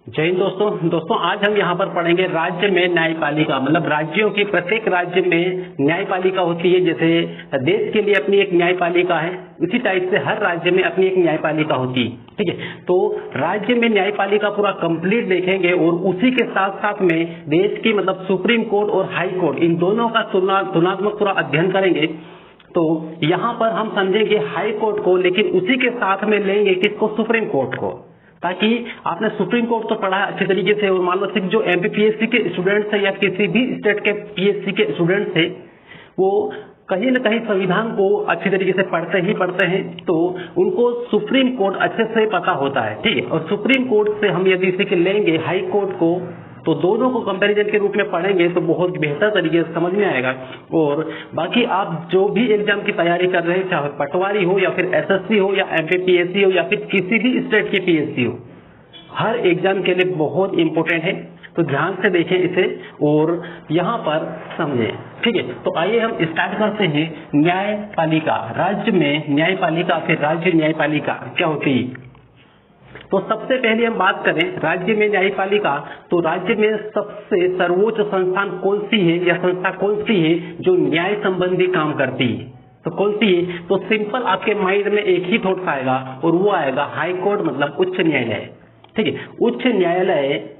जय हिंद दोस्तों आज हम यहाँ पर पढ़ेंगे राज्य में न्यायपालिका। मतलब राज्यों की प्रत्येक राज्य में न्यायपालिका होती है। जैसे देश के लिए अपनी एक न्यायपालिका है, उसी टाइप से हर राज्य में अपनी एक न्यायपालिका होती है। ठीक है, तो राज्य में न्यायपालिका पूरा कंप्लीट देखेंगे और उसी के साथ साथ में देश की मतलब सुप्रीम कोर्ट और हाई कोर्ट, इन दोनों का तुलनात्मक पूरा अध्ययन करेंगे। तो यहाँ पर हम समझेंगे हाई कोर्ट को, लेकिन उसी के साथ में लेंगे किसको? सुप्रीम कोर्ट को, ताकि आपने सुप्रीम कोर्ट तो पढ़ा है अच्छे तरीके से। और मान लो सिर्फ जो एमपीपीएससी के स्टूडेंट्स हैं या किसी भी स्टेट के पीएससी के स्टूडेंट्स हैं, वो कहीं न कहीं संविधान को अच्छे तरीके से पढ़ते हैं, तो उनको सुप्रीम कोर्ट अच्छे से पता होता है। ठीक है, और सुप्रीम कोर्ट से हम यदि इसी के लेंगे हाई कोर्ट को, तो दोनों को कंपैरिजन के रूप में पढ़ेंगे तो बहुत बेहतर तरीके से समझ में आएगा। और बाकी आप जो भी एग्जाम की तैयारी कर रहे हैं, चाहे पटवारी हो या फिर एसएससी हो या एमपीपीएससी हो या फिर किसी भी स्टेट की पीएससी हो, हर एग्जाम के लिए बहुत इंपॉर्टेंट है। तो ध्यान से देखें इसे और यहाँ पर समझें। ठीक है, तो आइए हम स्टार्ट करते हैं। न्यायपालिका, राज्य में न्यायपालिका फिर राज्य न्यायपालिका क्या होती है। तो सबसे पहले हम बात करें राज्य में न्यायपालिका, तो राज्य में सबसे सर्वोच्च संस्थान कौन सी है या संस्था कौन सी है जो न्याय संबंधी काम करती है? तो कौन सी है? तो सिंपल आपके माइंड में एक ही थॉट आएगा और वो आएगा हाई कोर्ट, मतलब उच्च न्यायालय। ठीक है, उच्च न्यायालय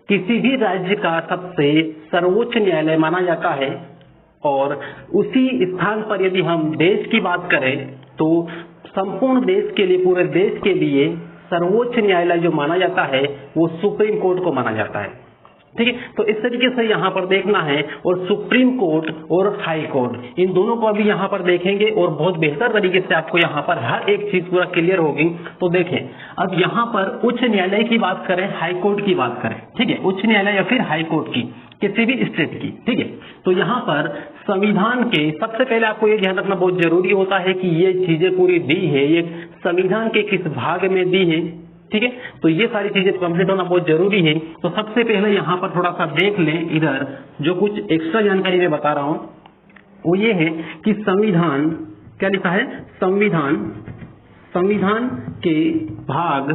किसी भी राज्य का सबसे सर्वोच्च न्यायालय माना जाता है। और उसी स्थान पर यदि हम देश की बात करें तो संपूर्ण देश के लिए, पूरे देश के लिए सर्वोच्च न्यायालय जो माना जाता है वो सुप्रीम कोर्ट को माना जाता है। ठीक है, तो इस तरीके से यहाँ पर देखना है। और सुप्रीम कोर्ट और हाई कोर्ट, इन दोनों को अभी यहाँ पर देखेंगे और बहुत बेहतर तरीके से आपको यहाँ पर हर एक चीज पूरा क्लियर होगी। तो देखें, अब यहाँ पर उच्च न्यायालय की बात करें, हाई कोर्ट की बात करें। ठीक है, उच्च न्यायालय या फिर हाई कोर्ट की, किसी भी स्टेट की। ठीक है, तो यहाँ पर संविधान के सबसे पहले आपको ये ध्यान रखना बहुत जरूरी होता है कि ये चीजें पूरी दी है, ये संविधान के किस भाग में दी है। ठीक है, तो ये सारी चीजें कंप्लीट होना बहुत जरूरी है। तो सबसे पहले यहाँ पर थोड़ा सा देख लें, इधर जो कुछ एक्स्ट्रा जानकारी मैं बता रहा हूं वो ये है कि संविधान क्या लिखा है। संविधान के भाग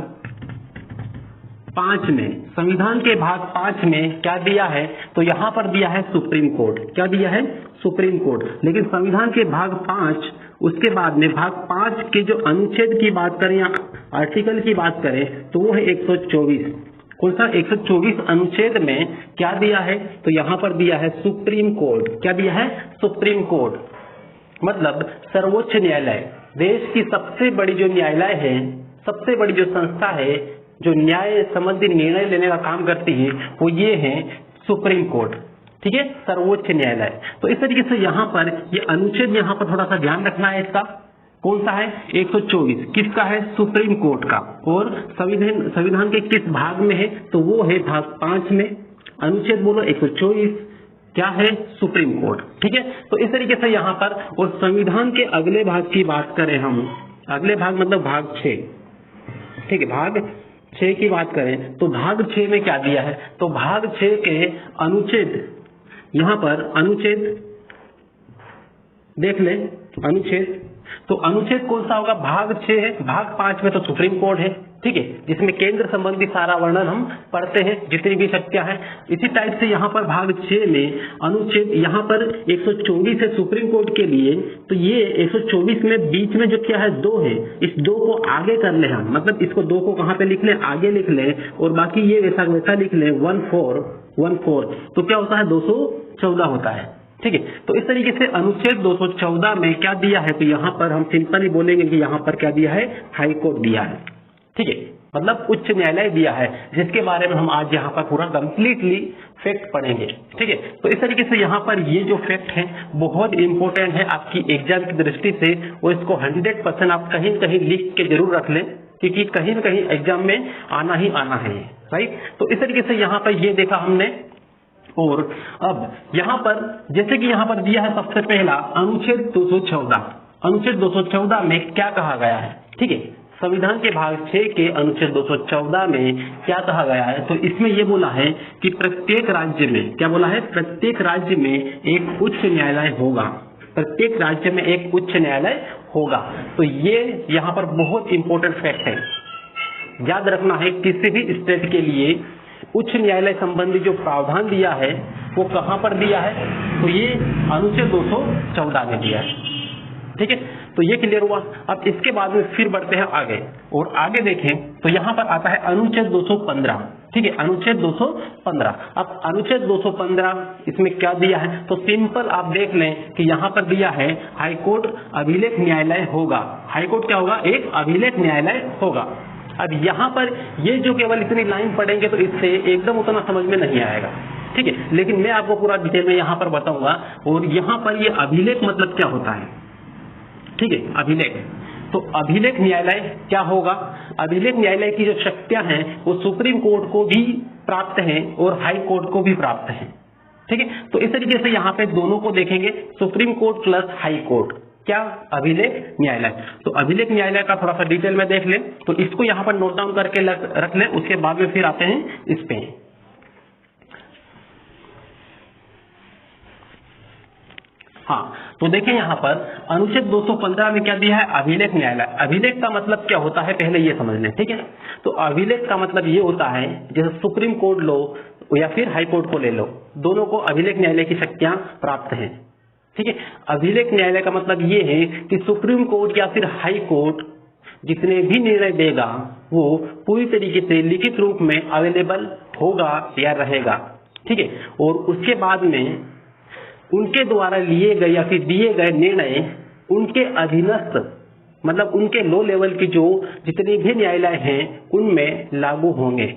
5 में, संविधान के भाग 5 में क्या दिया है? तो यहाँ पर दिया है सुप्रीम कोर्ट। क्या दिया है? Supreme court. लेकिन संविधान के भाग 5, उसके बाद में भाग 5 के जो अनुच्छेद की बात करें या आर्टिकल की बात करें तो वो है 124। कौन सा? 124 अनुच्छेद में क्या दिया है? तो यहाँ पर दिया है सुप्रीम कोर्ट। क्या दिया है? सुप्रीम कोर्ट, मतलब सर्वोच्च न्यायालय। देश की सबसे बड़ी जो न्यायालय है, सबसे बड़ी जो संस्था है जो न्याय संबंधी निर्णय लेने का काम करती है, वो ये है सुप्रीम कोर्ट। ठीक है, सर्वोच्च न्यायालय। तो इस तरीके से यहाँ पर ये अनुच्छेद यहाँ पर थोड़ा सा ध्यान रखना है। इसका कौन सा है? 124 किसका है? सुप्रीम कोर्ट का। और संविधान के किस भाग में है? तो वो है भाग 5 में। अनुच्छेद बोलो 124 क्या है? Supreme court. ठीक है, तो इस तरीके से यहाँ पर। और संविधान के अगले भाग की बात करें हम, अगले भाग मतलब भाग 6। ठीक है, भाग 6 की बात करें तो भाग 6 में क्या दिया है? तो भाग 6 के अनुच्छेद, यहाँ पर अनुच्छेद देख ले, अनुच्छेद। तो अनुच्छेद कौन सा होगा? भाग 6 है। भाग 5 में तो सुप्रीम कोर्ट है। ठीक है, जिसमें केंद्र संबंधी सारा वर्णन हम पढ़ते हैं, जितनी भी शक्तियां हैं। इसी टाइप से यहाँ पर भाग 6 में अनुच्छेद, यहाँ पर 124 है सुप्रीम कोर्ट के लिए। तो ये 124 में बीच में जो क्या है? 2 है। इस 2 को आगे कर ले हम, मतलब इसको 2 को कहाँ पे लिख लें? आगे लिख लें। और बाकी ये वैसा लिख लें 14। तो क्या होता है? 214 होता है। ठीक है, तो इस तरीके से अनुच्छेद 214 में क्या दिया है? तो यहाँ पर हम सिंपली बोलेंगे कि यहाँ पर क्या दिया है? हाई कोर्ट दिया है। ठीक है, मतलब उच्च न्यायालय दिया है, जिसके बारे में हम आज यहाँ पर पूरा कंप्लीटली फैक्ट पढ़ेंगे। ठीक है, तो इस तरीके से यहाँ पर ये जो फैक्ट है बहुत इंपॉर्टेंट है आपकी एग्जाम की दृष्टि से। और इसको 100% आप कहीं न कहीं लिख के जरूर रख लें, क्योंकि कहीं न कहीं एग्जाम में आना ही आना है। राइट, तो इस तरीके से यहाँ पर ये देखा हमने। और अब यहाँ पर जैसे कि यहाँ पर दिया है सबसे पहला अनुच्छेद 214। अनुच्छेद 214 में क्या कहा गया है? ठीक है, संविधान के भाग 6 के अनुच्छेद 214 में क्या कहा गया है? तो इसमें ये बोला है कि प्रत्येक राज्य में, क्या बोला है? प्रत्येक राज्य में एक उच्च न्यायालय होगा। प्रत्येक राज्य में एक उच्च न्यायालय होगा। तो ये यहाँ पर बहुत इंपॉर्टेंट फैक्ट है, याद रखना है। किसी भी स्टेट के लिए उच्च न्यायालय संबंधी जो प्रावधान दिया है वो कहां पर दिया है, तो ये अनुच्छेद 214 में दिया है। ठीक है, तो ये क्लियर हुआ। अब इसके बाद में फिर बढ़ते हैं आगे, और आगे देखें तो यहां पर आता है अनुच्छेद 215। ठीक है, अनुच्छेद 215। अब अनुच्छेद 215 इसमें क्या दिया है, तो सिंपल आप देख लें कि यहां पर दिया है हाईकोर्ट अभिलेख न्यायालय होगा। हाईकोर्ट क्या होगा, एक अभिलेख न्यायालय होगा। अब यहाँ पर ये जो केवल इतनी लाइन पढ़ेंगे तो इससे एकदम उतना समझ में नहीं आएगा। ठीक है, लेकिन मैं आपको पूरा डिटेल में यहाँ पर बताऊंगा। और यहाँ पर ये अभिलेख मतलब क्या होता है, ठीक है, अभिलेख। तो अभिलेख न्यायालय क्या होगा, अभिलेख न्यायालय की जो शक्तियां हैं वो सुप्रीम कोर्ट को भी प्राप्त हैं और हाई कोर्ट को भी प्राप्त हैं। ठीक है, तो इस तरीके से यहाँ पे दोनों को देखेंगे, supreme court plus high court, क्या, अभिलेख न्यायालय। तो अभिलेख न्यायालय का थोड़ा सा डिटेल में देख लें, तो इसको यहाँ पर नोट डाउन करके रख लें, उसके बाद में फिर आते हैं इस पे। हाँ, तो देखें यहाँ पर अनुच्छेद 215 में क्या दिया है, अभिलेख न्यायालय। अभिलेख का मतलब क्या होता है पहले ये समझ लें। ठीक है, तो अभिलेख का मतलब ये होता है जैसे सुप्रीम कोर्ट लो या फिर हाई कोर्ट को ले लो, दोनों को अभिलेख न्यायालय की शक्तियां प्राप्त हैं। ठीक है, अभिलेख न्यायालय का मतलब ये है कि सुप्रीम कोर्ट या फिर हाई कोर्ट जितने भी निर्णय देगा वो पूरी तरीके से लिखित रूप में अवेलेबल होगा या रहेगा। ठीक है, और उसके बाद में उनके द्वारा लिए गए या फिर दिए गए निर्णय उनके अधीनस्थ मतलब उनके लो लेवल की जो जितने भी न्यायालय हैं उनमें लागू होंगे।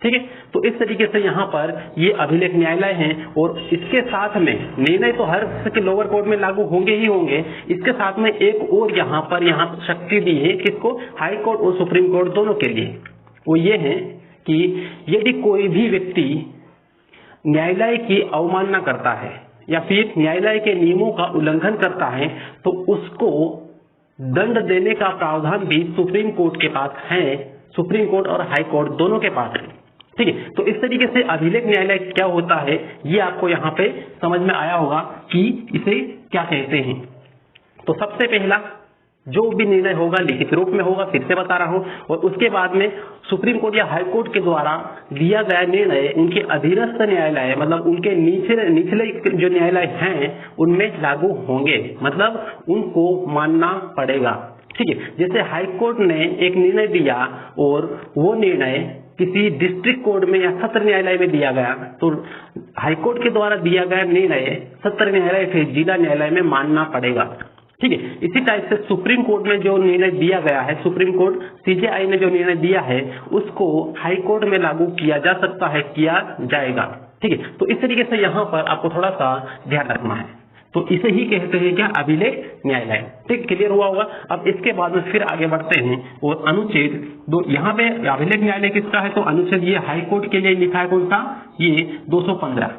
ठीक है, तो इस तरीके से यहाँ पर ये अभिलेख न्यायालय हैं, और इसके साथ में निर्णय तो हर के लोअर कोर्ट में लागू होंगे ही होंगे, इसके साथ में एक और यहाँ पर शक्ति दी है किसको, हाई कोर्ट और सुप्रीम कोर्ट दोनों के लिए। वो ये है कि यदि कोई भी व्यक्ति न्यायालय की अवमानना करता है या फिर न्यायालय के नियमों का उल्लंघन करता है तो उसको दंड देने का प्रावधान भी सुप्रीम कोर्ट के पास है, सुप्रीम कोर्ट और हाई कोर्ट दोनों के पास है। ठीक है, तो इस तरीके से अभिलेख न्यायालय क्या होता है ये आपको यहाँ पे समझ में आया होगा कि इसे क्या कहते हैं। तो सबसे पहला जो भी निर्णय होगा लिखित रूप में होगा, फिर से बता रहा हूं, और उसके बाद में सुप्रीम कोर्ट या हाई कोर्ट के द्वारा दिया गया निर्णय उनके अधीनस्थ न्यायालय मतलब उनके निचले जो न्यायालय हैं उनमें लागू होंगे, मतलब उनको मानना पड़ेगा। ठीक है, जैसे हाई कोर्ट ने एक निर्णय दिया और वो निर्णय किसी डिस्ट्रिक्ट कोर्ट में या सत्र न्यायालय में दिया गया, तो हाई कोर्ट के द्वारा दिया गया निर्णय सत्र न्यायालय फिर जिला न्यायालय में मानना पड़ेगा। ठीक है, इसी टाइप से सुप्रीम कोर्ट में जो निर्णय दिया गया है, सुप्रीम कोर्ट सीजेआई ने जो निर्णय दिया है उसको हाई कोर्ट में लागू किया जा सकता है, किया जाएगा। ठीक है, तो इस तरीके से यहाँ पर आपको थोड़ा सा ध्यान रखना है। तो इसे ही कहते हैं क्या, अभिलेख न्यायालय। ठीक, क्लियर हुआ होगा। अब इसके बाद में फिर आगे बढ़ते हैं और अनुच्छेद दो, यहाँ पे अभिलेख न्यायालय किसका है, तो अनुच्छेद ये हाई कोर्ट के लिए लिखा है, कौन सा, ये 215।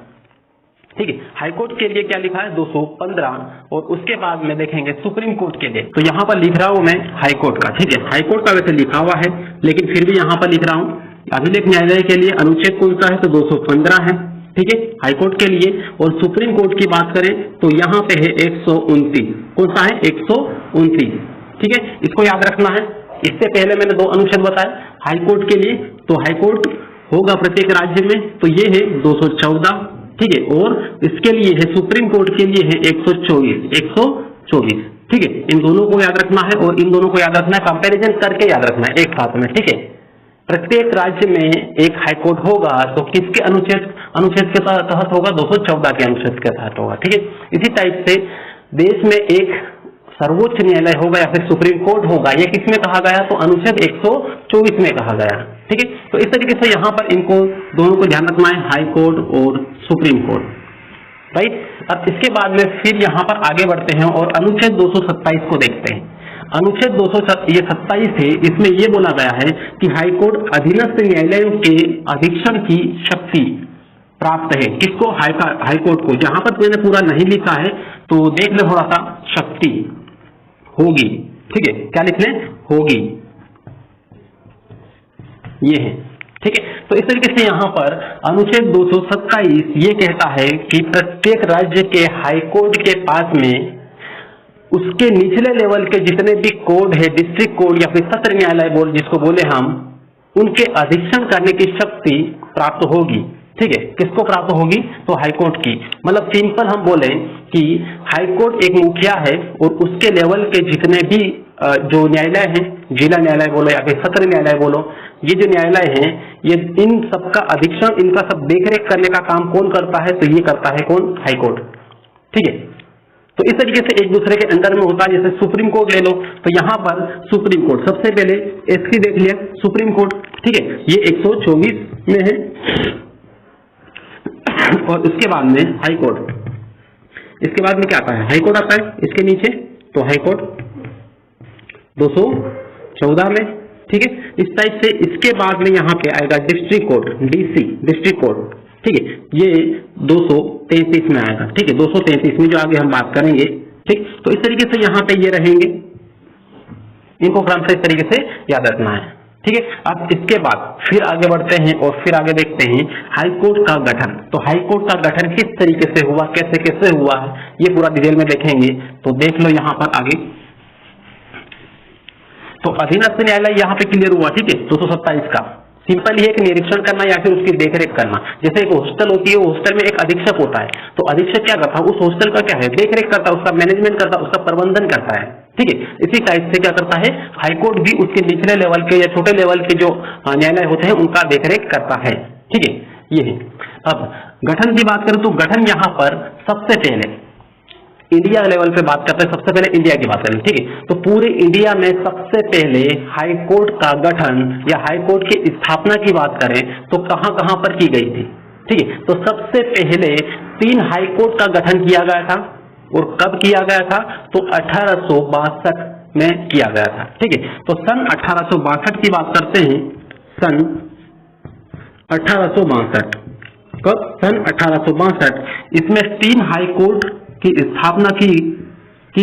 ठीक है, हाई कोर्ट के लिए क्या लिखा है, 215, और उसके बाद में देखेंगे सुप्रीम कोर्ट के लिए। तो यहाँ पर लिख रहा हूं मैं हाई कोर्ट का। ठीक है, हाई कोर्ट का वैसे लिखा हुआ है लेकिन फिर भी यहाँ पर लिख रहा हूँ अभिलेख न्यायालय के लिए अनुच्छेद कौन सा है, तो 215 है। ठीक है, हाई कोर्ट के लिए। और सुप्रीम कोर्ट की बात करें तो यहाँ पे है 129, कौन सा है, 129। ठीक है, इसको याद रखना है। इससे पहले मैंने दो अनुच्छेद बताए हाई कोर्ट के लिए, तो हाई कोर्ट होगा प्रत्येक राज्य में, तो ये है 214। ठीक है, और इसके लिए है सुप्रीम कोर्ट के लिए है 124। ठीक है, इन दोनों को याद रखना है और इन दोनों को याद रखना है, कंपैरिजन करके याद रखना है एक साथ में। ठीक है, प्रत्येक राज्य में एक हाई कोर्ट होगा तो किसके अनुच्छेद के तहत होगा, 214 के अनुच्छेद के तहत होगा। ठीक है, इसी टाइप से देश में एक सर्वोच्च न्यायालय होगा या फिर सुप्रीम कोर्ट होगा, यह किसमें कहा गया, तो अनुच्छेद 124 में कहा गया। ठीक है, तो इस तरीके से यहाँ पर इनको दोनों को ध्यान रखना है, हाई कोर्ट और सुप्रीम कोर्ट। राइट, अब इसके बाद में फिर यहाँ पर आगे बढ़ते हैं और अनुच्छेद 227 को देखते हैं। अनुच्छेद 227 है, इसमें यह बोला गया है कि हाईकोर्ट अधीनस्थ न्यायालयों के अधीक्षण की शक्ति प्राप्त है। किसको, हाईकोर्ट को। जहां पर मैंने पूरा नहीं लिखा है तो देख ले थोड़ा सा, शक्ति होगी। ठीक है, क्या लिख लें, होगी, ये है। ठीक है, तो इस तरीके से यहाँ पर अनुच्छेद 227 ये कहता है कि प्रत्येक राज्य के हाईकोर्ट के पास में उसके निचले लेवल के जितने भी कोर्ट है, डिस्ट्रिक्ट कोर्ट या फिर सत्र न्यायालय बोल जिसको बोले हम, उनके अधीक्षण करने की शक्ति प्राप्त होगी। ठीक है, किसको प्राप्त होगी? तो हाईकोर्ट की। मतलब सिंपल हम बोले कि हाईकोर्ट एक मुखिया है और उसके लेवल के जितने भी जो न्यायालय हैं, जिला न्यायालय बोलो या फिर सत्र न्यायालय बोलो, ये जो न्यायालय हैं, ये इन सबका अधीक्षण, इनका सब देखरेख करने का काम कौन करता है? तो ये करता है कौन? हाईकोर्ट। ठीक है, तो इस तरीके से एक दूसरे के अंडर में होता है। जैसे सुप्रीम कोर्ट ले लो, तो यहाँ पर सुप्रीम कोर्ट सबसे पहले एससी देख लिया, सुप्रीम कोर्ट। ठीक है, ये 124 में है और उसके बाद में हाई कोर्ट, इसके बाद में क्या आता है? हाई कोर्ट आता है इसके नीचे, तो हाई कोर्ट 214 में। ठीक है, इस टाइप से इसके बाद में यहाँ पे आएगा district court, DC district court. ठीक है, ये 233 में आएगा। ठीक है, 233 में जो आगे हम बात करेंगे। ठीक, तो इस तरीके से यहाँ पे ये रहेंगे, इनको क्रम से इस तरीके से याद रखना है। ठीक है, अब इसके बाद फिर आगे बढ़ते हैं और फिर आगे देखते हैं हाईकोर्ट का गठन। तो हाईकोर्ट का गठन किस तरीके से हुआ, कैसे कैसे हुआ है, ये पूरा डिटेल में देखेंगे। तो देख लो यहाँ पर आगे, तो अधीनस्थ न्यायालय यहाँ पे क्लियर हुआ। ठीक है, 227 का सिंपल ही एक निरीक्षण करना या फिर उसकी देखरेख करना। जैसे एक हॉस्टल होती है, हॉस्टल में एक अधीक्षक होता है, तो अधीक्षक क्या करता है? उस हॉस्टल का क्या है? देखरेख करता है, उसका मैनेजमेंट करता है, उसका प्रबंधन करता है। ठीक है, इसी टाइप से क्या करता है हाईकोर्ट भी उसके निचले लेवल के या छोटे लेवल के जो न्यायालय होते हैं उनका देखरेख करता है। ठीक है, ये है। अब गठन की बात करें तो गठन यहाँ पर सबसे पहले इंडिया लेवल पे बात करते हैं, सबसे पहले इंडिया की बात करें। ठीक है, तो पूरे इंडिया में सबसे पहले हाई कोर्ट का गठन या हाई कोर्ट की स्थापना की बात करें तो कहां कहां पर की गई थी? ठीक है, तो सबसे पहले 3 हाई कोर्ट का गठन किया गया था। और कब किया गया था? तो 1862 में किया गया था। ठीक है, तो सन 1862 की बात करते हैं। सन 1862, कब? सन 1862। इसमें 3 हाई कोर्ट की स्थापना की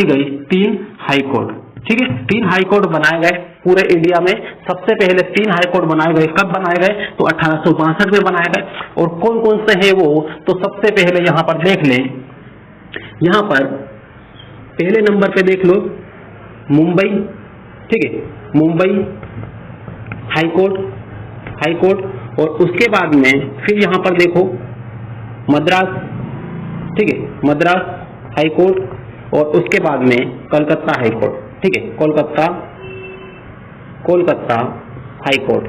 गई, 3 हाई कोर्ट। ठीक है, 3 हाई कोर्ट बनाए गए पूरे इंडिया में। सबसे पहले 3 हाई कोर्ट बनाए गए। कब बनाए गए? तो 1862 में बनाए गए। और कौन कौन से हैं वो? तो सबसे पहले यहां पर देख लें, यहां पर पहले नंबर पे देख लो मुंबई। ठीक है, मुंबई हाई कोर्ट। और उसके बाद में फिर यहां पर देखो मद्रास। ठीक है, मद्रास हाई कोर्ट। और उसके बाद में कलकत्ता हाई कोर्ट। ठीक है, कोलकाता हाई कोर्ट।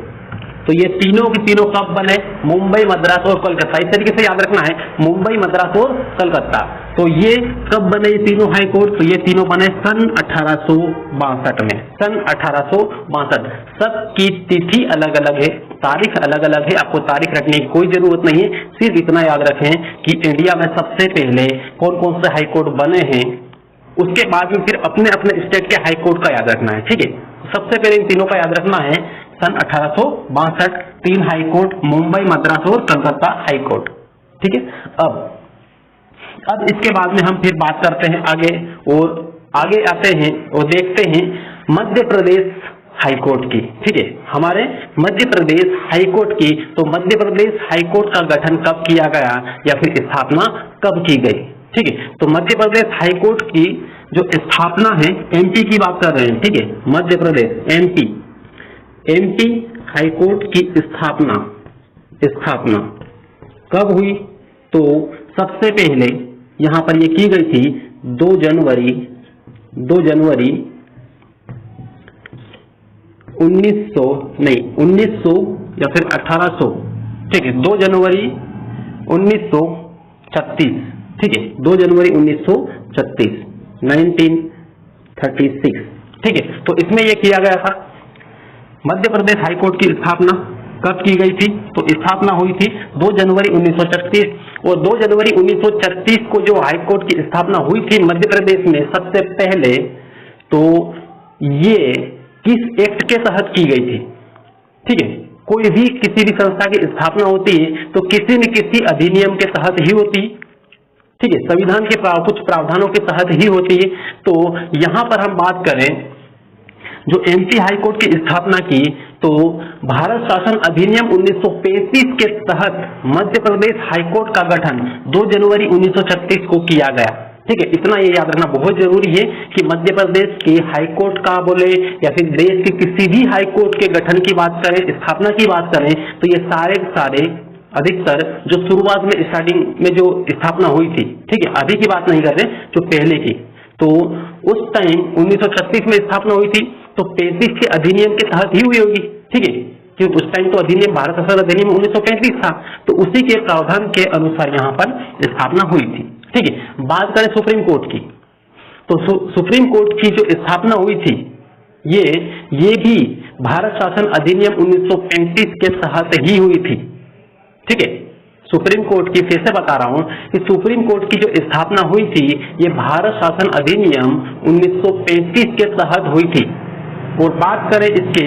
तो ये तीनों के तीनों कब बने? मुंबई, मद्रास और कलकत्ता। इस तरीके से याद रखना है, मुंबई, मद्रास और कलकत्ता। तो ये कब बने ये तीनों हाई कोर्ट? तो ये तीनों बने सन 1862 में। सन 1862। सबकी तिथि अलग अलग है, तारीख अलग अलग है। आपको तारीख रखने की कोई जरूरत नहीं है, सिर्फ इतना याद रखें कि इंडिया में सबसे पहले कौन कौन से हाई कोर्ट बने हैं। उसके बाद में फिर अपने अपने स्टेट के हाई कोर्ट का याद रखना है। ठीक है, सबसे पहले इन तीनों का याद रखना है। सन 1862 3 हाई कोर्ट, मुंबई, मद्रास और कलकत्ता हाई कोर्ट। ठीक है, अब इसके बाद में हम फिर बात करते हैं आगे, और आगे आते हैं और देखते हैं मध्य प्रदेश हाई कोर्ट की। ठीक है, हमारे मध्य प्रदेश हाई कोर्ट की। तो मध्य प्रदेश हाई कोर्ट का गठन कब किया गया या फिर स्थापना कब की गई? ठीक है, तो मध्य प्रदेश हाई कोर्ट की जो स्थापना है, एमपी की बात कर रहे हैं। ठीक है, Madhya Pradesh MP high court की स्थापना कब हुई? तो सबसे पहले यहां पर ये की गई थी 2 जनवरी 1900 या फिर 1800। ठीक है, 2 जनवरी 1936। ठीक है, 2 जनवरी 1936 1936। ठीक है, तो इसमें यह किया गया था। मध्य प्रदेश हाईकोर्ट की स्थापना कब की गई थी? तो स्थापना हुई थी 2 जनवरी 1936। और 2 जनवरी 1936 को जो हाईकोर्ट की स्थापना हुई थी मध्य प्रदेश में सबसे पहले, तो ये किस एक्ट के तहत की गई थी? ठीक है, कोई भी किसी भी संस्था की स्थापना होती है तो किसी न किसी अधिनियम के तहत ही होती है। ठीक है, संविधान के कुछ प्रावधानों के तहत ही होती है। तो यहां पर हम बात करें जो एमपी हाईकोर्ट की स्थापना की, तो भारत शासन अधिनियम 1935 के तहत मध्य प्रदेश हाईकोर्ट का गठन 2 जनवरी 1936 को किया गया। ठीक है, इतना ये याद रखना बहुत जरूरी है कि मध्य प्रदेश के हाईकोर्ट का बोले या फिर देश के किसी भी हाईकोर्ट के गठन की बात करें, स्थापना की बात करें, तो ये सारे अधिकतर जो शुरुआत में स्टार्टिंग में जो स्थापना हुई थी, ठीक है, अभी की बात नहीं कर रहे, जो पहले की, तो उस टाइम 1936 में स्थापना हुई थी, तो 35 के अधिनियम के तहत ही हुई होगी, ठीक है, क्योंकि उस टाइम तो अधिनियम भारत शासन अधिनियम 1935 था, तो उसी के प्रावधान के अनुसार यहाँ पर स्थापना हुई थी, ठीक है। बात करें सुप्रीम कोर्ट की, तो सुप्रीम कोर्ट की जो स्थापना हुई थी, ये भी भारत शासन अधिनियम 1935 के तहत ही हुई थी, ठीक है। सुप्रीम कोर्ट की फिर से बता रहा हूं कि सुप्रीम कोर्ट की जो स्थापना हुई थी, ये भारत शासन अधिनियम 1935 के तहत हुई थी। और बात करें इसके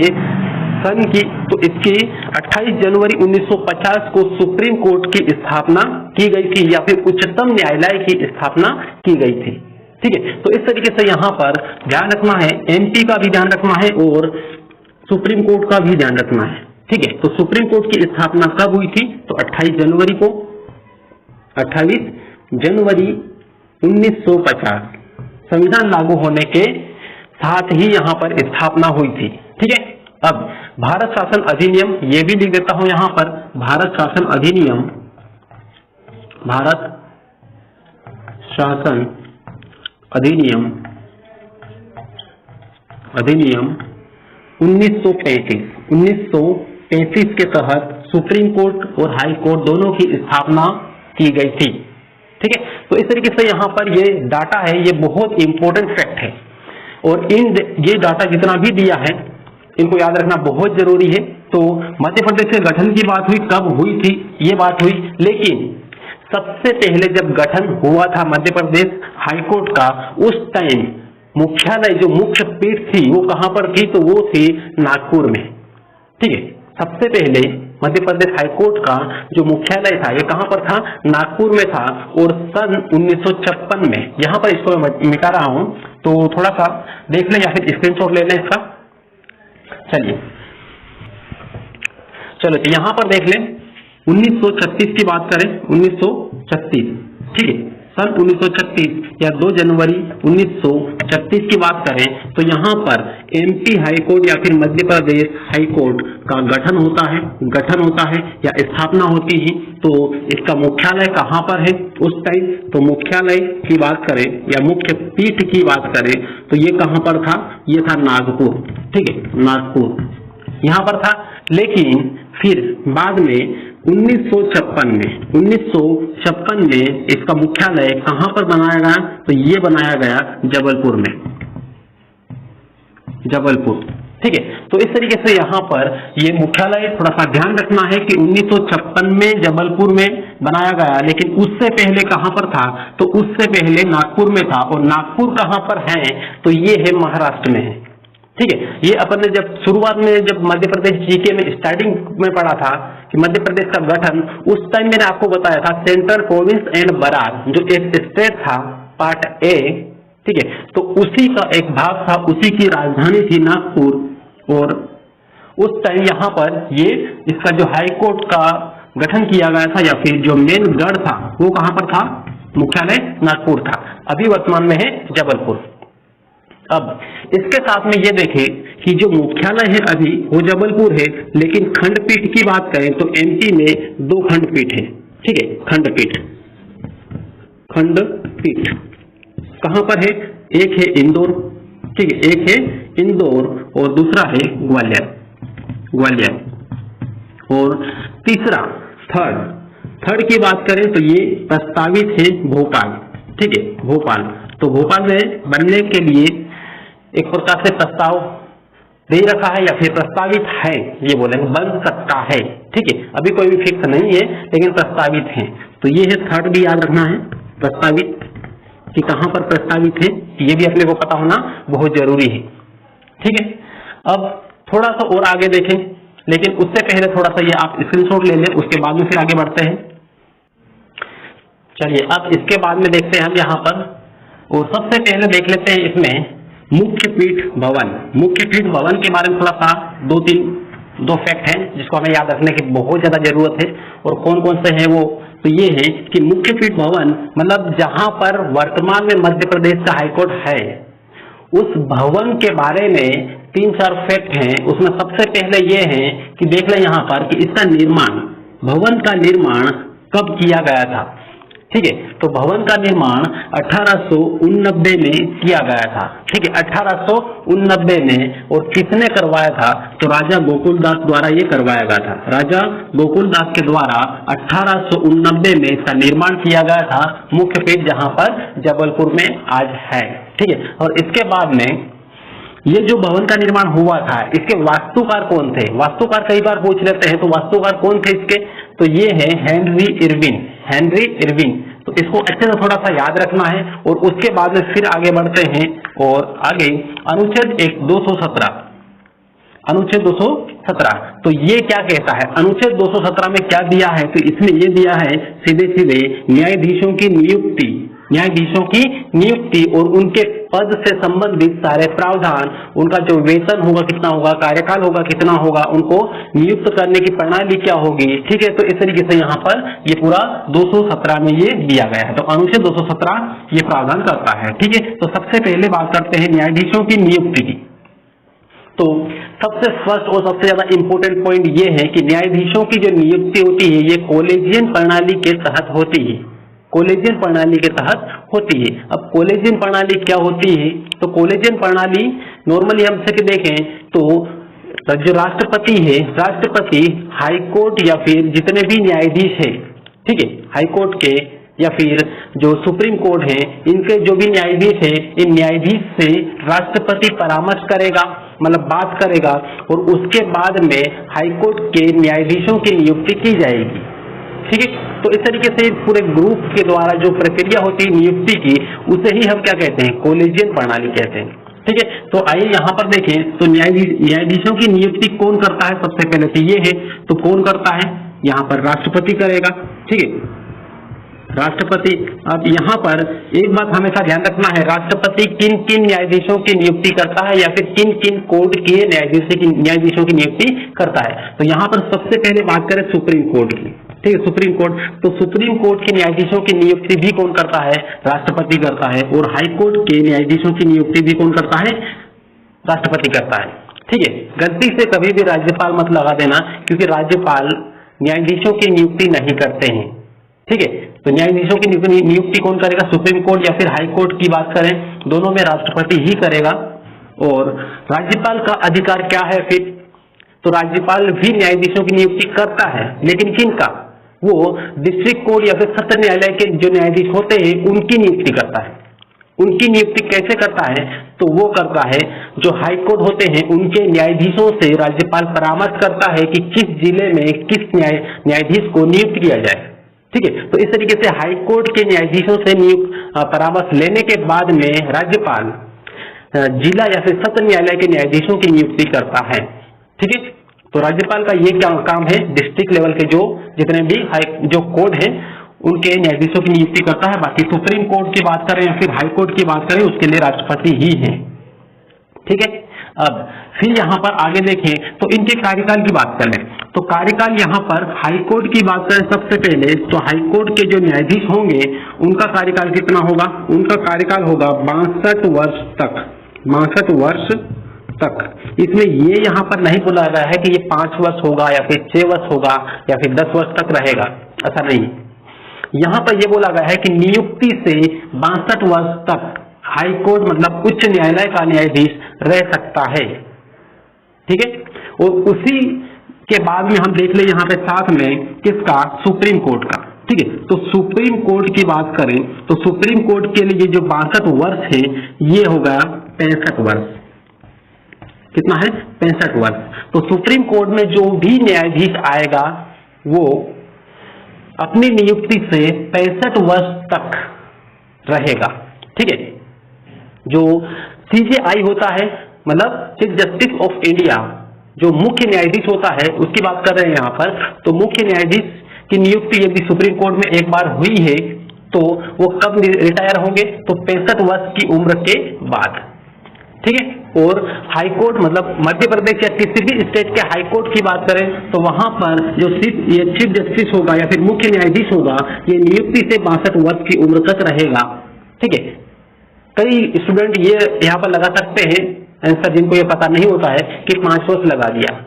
सन की, तो इसकी 28 जनवरी 1950 को सुप्रीम कोर्ट की स्थापना की गई थी, या फिर उच्चतम न्यायालय की स्थापना की गई थी, ठीक है। तो इस तरीके से यहाँ पर ध्यान रखना है, एमपी का भी ध्यान रखना है और सुप्रीम कोर्ट का भी ध्यान रखना है, ठीक है। तो सुप्रीम कोर्ट की स्थापना कब हुई थी, तो 28 जनवरी को, 28 जनवरी 1950 संविधान लागू होने के साथ ही यहाँ पर स्थापना हुई थी, ठीक है। अब भारत शासन अधिनियम, ये भी लिख देता हूं यहाँ पर, भारत शासन अधिनियम, भारत शासन अधिनियम 1935 के तहत सुप्रीम कोर्ट और हाई कोर्ट दोनों की स्थापना की गई थी, ठीक है। तो इस तरीके से यहाँ पर ये डाटा है, ये बहुत इंपॉर्टेंट फैक्ट है, और ये डाटा जितना भी दिया है इनको याद रखना बहुत जरूरी है। तो मध्य प्रदेश के गठन की बात हुई, कब हुई थी ये बात हुई, लेकिन सबसे पहले जब गठन हुआ था मध्य प्रदेश हाईकोर्ट का, उस टाइम मुख्यालय, जो मुख्य पीठ थी, वो कहां पर थी, तो वो थी नागपुर में, ठीक है। सबसे पहले मध्य प्रदेश हाईकोर्ट का जो मुख्यालय था, ये कहां पर था, नागपुर में था, और सन 1956 में, यहां पर इसको मिटा रहा हूं तो थोड़ा सा देख लें या फिर स्क्रीनशॉट ले लें इसका। चलिए चलो यहां पर देख लें, 1936 की बात करें, 1936, ठीक है, सन 1936 या 2 जनवरी 1936 की बात करें, तो यहां पर एमपी हाईकोर्ट या फिर मध्य प्रदेश हाईकोर्ट का गठन होता है या स्थापना होती है। तो इसका मुख्यालय कहां पर है उस टाइम, तो मुख्यालय की बात करें या मुख्य पीठ की बात करें, तो ये कहां पर था, ये था नागपुर, ठीक है, नागपुर यहां पर था। लेकिन फिर बाद में 1956 में इसका मुख्यालय कहां पर बनाया गया, तो ये बनाया गया जबलपुर में, जबलपुर, ठीक है। तो इस तरीके से यहाँ पर ये मुख्यालय थोड़ा सा ध्यान रखना है कि 1956 में जबलपुर में बनाया गया, लेकिन उससे पहले कहां पर था, तो उससे पहले नागपुर में था, और नागपुर कहां पर है, तो ये है महाराष्ट्र में है, ठीक है। ये अपन ने जब शुरुआत में जब मध्य प्रदेश जीके में स्टार्टिंग में पढ़ा था कि मध्य प्रदेश का गठन, उस टाइम मैंने आपको बताया था सेंट्रल प्रोविंस एंड बरार जो एक स्टेट था, पार्ट ए, ठीक है, तो उसी का एक भाग था, उसी की राजधानी थी नागपुर, और उस टाइम यहाँ पर ये इसका जो हाई कोर्ट का गठन किया गया था, या फिर जो मेन गढ़ था वो कहां पर था, मुख्यालय नागपुर था, अभी वर्तमान में है जबलपुर। अब इसके साथ में ये देखें कि जो मुख्यालय है अभी वो जबलपुर है, लेकिन खंडपीठ की बात करें तो एमपी में 2 खंडपीठ है, ठीक है, खंडपीठ कहां पर है, एक है इंदौर, ठीक है, एक है इंदौर और दूसरा है ग्वालियर, और तीसरा थर्ड की बात करें तो ये प्रस्तावित है भोपाल, ठीक है, भोपाल। तो भोपाल में बनने के लिए एक प्रकार से प्रस्ताव दे रखा है या फिर प्रस्तावित है, ये बोलेंगे, बन सकता है, ठीक है, अभी कोई भी फिक्स नहीं है लेकिन प्रस्तावित है। तो ये है थर्ड, भी याद रखना है, प्रस्तावित कि कहां पर प्रस्तावित है, ये भी अपने को पता होना बहुत जरूरी है, ठीक है। अब थोड़ा सा और आगे देखें, लेकिन उससे पहले थोड़ा सा ये आप स्क्रीनशॉट ले लें, उसके बाद में फिर आगे बढ़ते हैं। चलिए अब इसके बाद में देखते हैं हम यहाँ पर, और सबसे पहले देख लेते हैं इसमें मुख्य पीठ भवन के बारे में थोड़ा सा 2 फैक्ट हैं जिसको हमें याद रखने की बहुत ज्यादा जरूरत है, और कौन कौन से हैं वो तो ये है कि मुख्य पीठ भवन मतलब जहां पर वर्तमान में मध्य प्रदेश का हाईकोर्ट है, उस भवन के बारे में 3-4 फैक्ट हैं। उसमें सबसे पहले ये है कि देख लें यहाँ पर कि इसका निर्माण, भवन का निर्माण कब किया गया था। ठीक है, तो भवन का निर्माण 1889 में किया गया था। ठीक है, 1889 में। और किसने करवाया था, तो राजा गोकुलदास द्वारा ये करवाया गया था। राजा गोकुलदास के द्वारा 1889 में इसका निर्माण किया गया था, मुख्य पीठ जहां पर जबलपुर में आज है। ठीक है, और इसके बाद में ये जो भवन का निर्माण हुआ था, इसके वास्तुकार कौन थे। वास्तुकार कई बार पूछ लेते हैं, तो वास्तुकार कौन थे इसके, तो ये है हेनरी इरविन। हेनरी इरविन, तो इसको अच्छे से थोड़ा सा याद रखना है। और उसके बाद में फिर आगे बढ़ते हैं और आगे अनुच्छेद 217, अनुच्छेद 217, तो ये क्या कहता है, अनुच्छेद 217 में क्या दिया है, तो इसमें ये दिया है सीधे सीधे न्यायाधीशों की नियुक्ति, न्यायाधीशों की नियुक्ति और उनके पद से संबंधित सारे प्रावधान, उनका जो वेतन होगा कितना होगा, कार्यकाल होगा कितना होगा, उनको नियुक्त करने की प्रणाली क्या होगी। ठीक है, तो इस तरीके से यहाँ पर ये पूरा 217 में ये दिया गया है। तो अनुच्छेद 217 ये प्रावधान करता है। ठीक है, तो सबसे पहले बात करते हैं न्यायाधीशों की नियुक्ति की। तो सबसे फर्स्ट और सबसे ज्यादा इंपॉर्टेंट पॉइंट ये है कि न्यायाधीशों की जो नियुक्ति होती है ये कॉलेजियन प्रणाली के तहत होती है, कॉलेजियन प्रणाली के तहत होती है। अब कॉलेजियन प्रणाली क्या होती है, तो कॉलेजियन प्रणाली नॉर्मली हम से देखें तो जो राष्ट्रपति है, राष्ट्रपति हाईकोर्ट या फिर जितने भी न्यायाधीश है, ठीक है, हाईकोर्ट के या फिर जो सुप्रीम कोर्ट है, इनके जो भी न्यायाधीश है, इन न्यायाधीश से राष्ट्रपति परामर्श करेगा, मतलब बात करेगा, और उसके बाद में हाईकोर्ट के न्यायाधीशों की नियुक्ति की जाएगी। ठीक है, तो इस तरीके से पूरे ग्रुप के द्वारा जो प्रक्रिया होती है नियुक्ति की, उसे ही हम क्या कहते हैं, कॉलेजियन प्रणाली कहते हैं। ठीक है, तो आइए यहाँ पर देखें तो न्यायाधीशों की नियुक्ति कौन करता है। सबसे पहले तो ये है, तो कौन करता है, यहाँ पर राष्ट्रपति करेगा। ठीक है, राष्ट्रपति। अब यहाँ पर एक बात हमेशा ध्यान रखना है, राष्ट्रपति किन किन न्यायाधीशों की नियुक्ति करता है या फिर किन किन कोर्ट के न्यायाधीशों की नियुक्ति करता है। तो यहाँ पर सबसे पहले बात करें सुप्रीम कोर्ट की। ठीक है, सुप्रीम कोर्ट, तो सुप्रीम कोर्ट के न्यायाधीशों की नियुक्ति भी कौन करता है, राष्ट्रपति करता है। और हाई कोर्ट के न्यायाधीशों की नियुक्ति भी कौन करता है, राष्ट्रपति करता है। ठीक है, गलती से कभी भी राज्यपाल मत लगा देना, क्योंकि राज्यपाल न्यायाधीशों की नियुक्ति नहीं करते हैं। ठीक है, तो न्यायाधीशों की नियुक्ति कौन करेगा, सुप्रीम कोर्ट या फिर हाई कोर्ट की बात करें, दोनों में राष्ट्रपति ही करेगा। और राज्यपाल का अधिकार क्या है फिर, तो राज्यपाल भी न्यायाधीशों की नियुक्ति करता है, लेकिन किनका, वो डिस्ट्रिक्ट कोर्ट या फिर सत्र न्यायालय के जो न्यायाधीश होते हैं उनकी नियुक्ति करता है। उनकी नियुक्ति कैसे करता है, तो वो करता है जो हाई कोर्ट होते हैं उनके न्यायाधीशों से राज्यपाल परामर्श करता है कि किस जिले में किस न्यायाधीश को नियुक्त किया जाए। ठीक है, तो इस तरीके से हाई कोर्ट के न्यायाधीशों से परामर्श लेने के बाद में राज्यपाल जिला या फिर सत्र न्यायालय के न्यायाधीशों की नियुक्ति करता है। ठीक है, तो राज्यपाल का ये क्या काम है, डिस्ट्रिक्ट लेवल के जो जितने भी जो कोर्ट है उनके न्यायाधीशों की नियुक्ति करता है। बाकी सुप्रीम कोर्ट की बात करें या फिर हाई कोर्ट की बात करें, उसके लिए राष्ट्रपति ही है। ठीक है, अब फिर यहाँ पर आगे देखें तो इनके कार्यकाल की बात करें, तो कार्यकाल यहाँ पर हाई कोर्ट की बात करें सबसे पहले, तो हाई कोर्ट के जो न्यायाधीश होंगे उनका कार्यकाल कितना होगा, उनका कार्यकाल होगा 62 वर्ष तक, 62 वर्ष तक। इसमें ये यहाँ पर नहीं बोला गया है कि ये 5 वर्ष होगा या फिर 6 वर्ष होगा या फिर 10 वर्ष तक रहेगा, ऐसा नहीं। यहाँ पर ये बोला गया है कि नियुक्ति से 62 वर्ष तक हाई कोर्ट मतलब उच्च न्यायालय का न्यायाधीश रह सकता है। ठीक है, और उसी के बाद में हम देख ले यहाँ पे साथ में किसका, सुप्रीम कोर्ट का। ठीक है, तो सुप्रीम कोर्ट की बात करें तो सुप्रीम कोर्ट के लिए जो 62 वर्ष है ये होगा 65 वर्ष। कितना है, 65 वर्ष। तो सुप्रीम कोर्ट में जो भी न्यायाधीश आएगा वो अपनी नियुक्ति से 65 वर्ष तक रहेगा। ठीक है, जो CJI होता है मतलब चीफ जस्टिस ऑफ इंडिया, जो मुख्य न्यायाधीश होता है उसकी बात कर रहे हैं यहाँ पर, तो मुख्य न्यायाधीश की नियुक्ति यदि सुप्रीम कोर्ट में एक बार हुई है तो वो कब रिटायर होंगे, तो 65 वर्ष की उम्र के बाद। ठीक है, और हाई कोर्ट मतलब मध्य प्रदेश या किसी भी स्टेट के हाई कोर्ट की बात करें तो वहां पर जो चीफ जस्टिस होगा या फिर मुख्य न्यायाधीश होगा, ये नियुक्ति से 62 वर्ष की उम्र तक रहेगा। ठीक है, कई स्टूडेंट ये यहाँ पर लगा सकते हैं आंसर, जिनको ये पता नहीं होता है कि 5 वर्ष लगा दिया,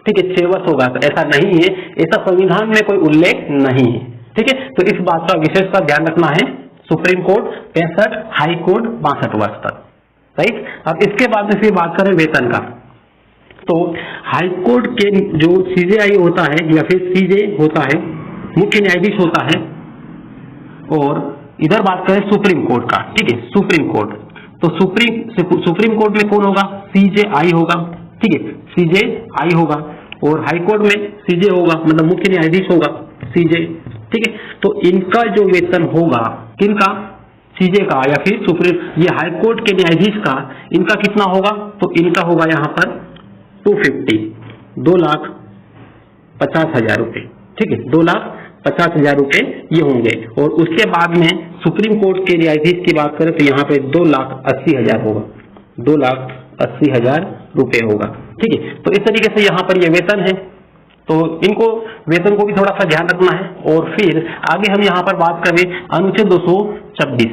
ठीक है 6 वर्ष होगा, तो ऐसा नहीं है, ऐसा संविधान में कोई उल्लेख नहीं है। ठीक है, तो इस बात का विशेष का ध्यान रखना है। सुप्रीम कोर्ट 65, हाई कोर्ट 62 वर्ष तक, राइट। अब इसके बाद में फिर बात करें वेतन का, तो हाई कोर्ट के जो सीजेआई होता है या फिर सीजे होता है, मुख्य न्यायाधीश होता है, और इधर बात करें सुप्रीम कोर्ट का, ठीक है सुप्रीम कोर्ट, तो सुप्रीम कोर्ट में कौन होगा, सीजेआई होगा, ठीक है सीजेआई होगा, और हाई कोर्ट में सीजे होगा, मतलब मुख्य न्यायाधीश होगा सीजे। ठीक है, तो इनका जो वेतन होगा, किनका, सीजे का या फिर सुप्रीम, ये हाई कोर्ट के न्यायाधीश का, इनका कितना होगा, तो इनका होगा यहाँ पर 250, 2,50,000 रुपए। ठीक है, 2,50,000 रुपए ये होंगे, और उसके बाद में सुप्रीम कोर्ट के न्यायाधीश की बात करें तो यहाँ पे 2,80,000 होगा, 2,80,000 रुपए होगा। ठीक है, तो इस तरीके से यहाँ पर ये वेतन है, तो इनको वेतन को भी थोड़ा सा ध्यान रखना है। और फिर आगे हम यहाँ पर बात करें अनुच्छेद 226।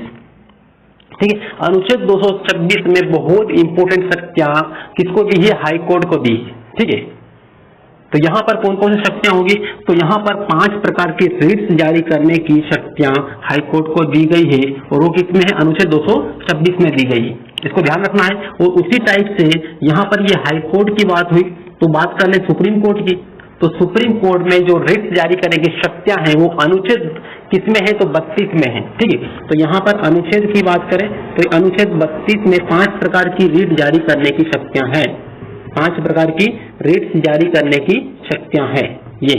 ठीक है, अनुच्छेद 226 में बहुत इंपोर्टेंट शक्तियां किसको दी है, हाई कोर्ट को दी। ठीक है, तो यहाँ पर कौन कौन सी शक्तियां होगी, तो यहाँ पर 5 प्रकार की रिट्स जारी करने की शक्तियां हाई कोर्ट को दी गई है, और वो किसमें है, अनुच्छेद 226 में दी गई है, इसको ध्यान रखना है। और उसी टाइप से यहाँ पर ये हाई कोर्ट की बात हुई, तो बात कर ले सुप्रीम कोर्ट की, तो सुप्रीम कोर्ट में जो रिट्स जारी करने की शक्तियां हैं वो अनुच्छेद किसमें है, तो 32 में है। ठीक है, तो यहाँ पर अनुच्छेद की बात करें तो अनुच्छेद 32 में 5 प्रकार की रिट जारी करने की शक्तियां हैं, 5 प्रकार की रिट्स जारी करने की शक्तियां हैं ये।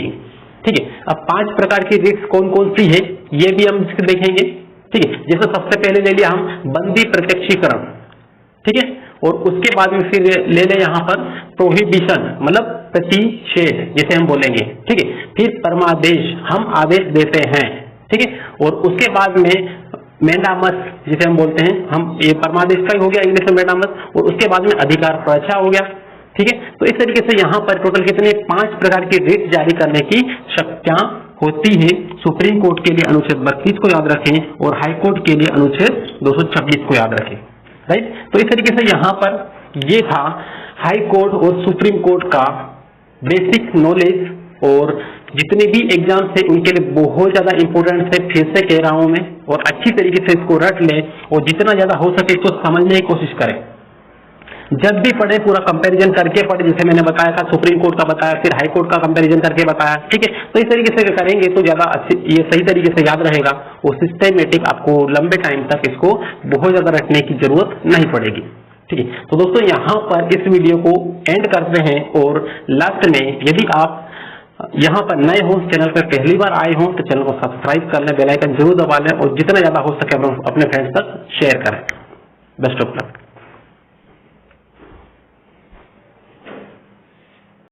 ठीक है, अब 5 प्रकार की रिट्स कौन कौन सी है ये भी हम देखेंगे। ठीक है, जैसे सबसे पहले ले लिया हम बंदी प्रत्यक्षीकरण, ठीक है, और उसके बाद में फिर ले लें यहाँ पर प्रोहिबिशन, मतलब प्रतिषेध जैसे हम बोलेंगे। ठीक है, फिर परमादेश, हम आदेश देते हैं। ठीक है, और उसके बाद में मैंडामस जिसे हम बोलते हैं, हम ये परमादेश का ही हो गया इंग्लिश में मैंडामस, और उसके बाद में अधिकार प्रच्छा हो गया। ठीक है, तो इस तरीके से यहाँ पर टोटल कितने 5 प्रकार की रिट जारी करने की शक्तियां होती है। सुप्रीम कोर्ट के लिए अनुच्छेद 32 को याद रखें, और हाई कोर्ट के लिए अनुच्छेद 226 को याद रखें, राइट। तो इस तरीके से यहाँ पर ये था हाई कोर्ट और सुप्रीम कोर्ट का बेसिक नॉलेज, और जितने भी एग्जाम्स थे उनके लिए बहुत ज्यादा इंपॉर्टेंट है, फिर से कह रहा हूं मैं, और अच्छी तरीके से इसको रट लें और जितना ज्यादा हो सके इसको समझने की कोशिश करें। जब भी पढ़े पूरा कंपैरिजन करके पढ़े, जैसे मैंने बताया था सुप्रीम कोर्ट का बताया, फिर हाई कोर्ट का कंपैरिजन करके बताया। ठीक है, तो इस तरीके से करेंगे तो ज्यादा अच्छी, ये सही तरीके से याद रहेगा, और सिस्टमेटिक आपको लंबे टाइम तक इसको बहुत ज्यादा रखने की जरूरत नहीं पड़ेगी। ठीक है, तो दोस्तों यहाँ पर इस वीडियो को एंड करते हैं, और लास्ट में यदि आप यहाँ पर नए हो, चैनल पर पहली बार आए हो, तो चैनल को सब्सक्राइब कर लें, बेल आइकन जरूर दबा लें, और जितना ज्यादा हो सके अपने फ्रेंड्स तक शेयर करें। Best of luck.